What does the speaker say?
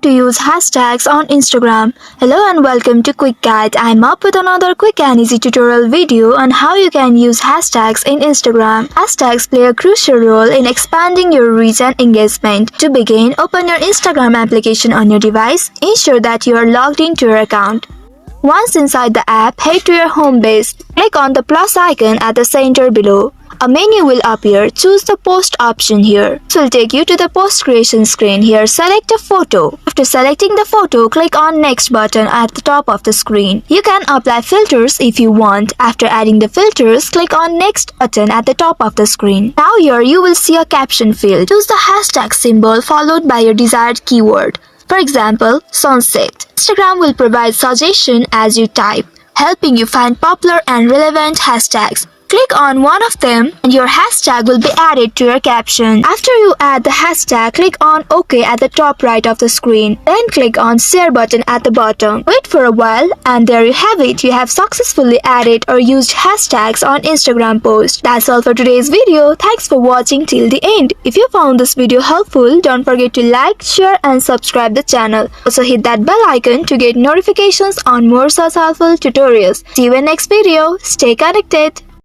to use hashtags on Instagram. Hello and welcome to Quick Guide. I'm up with another quick and easy tutorial video on how you can use hashtags in Instagram. Hashtags play a crucial role in expanding your reach and engagement. To begin, open your Instagram application on your device. Ensure that you are logged into your account. Once inside the app, head to your home page. Click on the plus icon at the center below. A menu will appear. Choose the post option here. This will take you to the post creation screen. Here, select a photo. After selecting the photo, click on next button at the top of the screen. You can apply filters if you want. After adding the filters, click on next button at the top of the screen. Now here you will see a caption field. Choose the hashtag symbol followed by your desired keyword. For example, sunset. Instagram will provide suggestion as you type, helping you find popular and relevant hashtags. Click on one of them and your hashtag will be added to your caption. After you add the hashtag, click on OK at the top right of the screen. Then click on share button at the bottom. Wait for a while and there you have it. You have successfully added or used hashtags on Instagram post. That's all for today's video. Thanks for watching till the end. If you found this video helpful, don't forget to like, share and subscribe the channel. Also hit that bell icon to get notifications on more such helpful tutorials. See you in next video. Stay connected.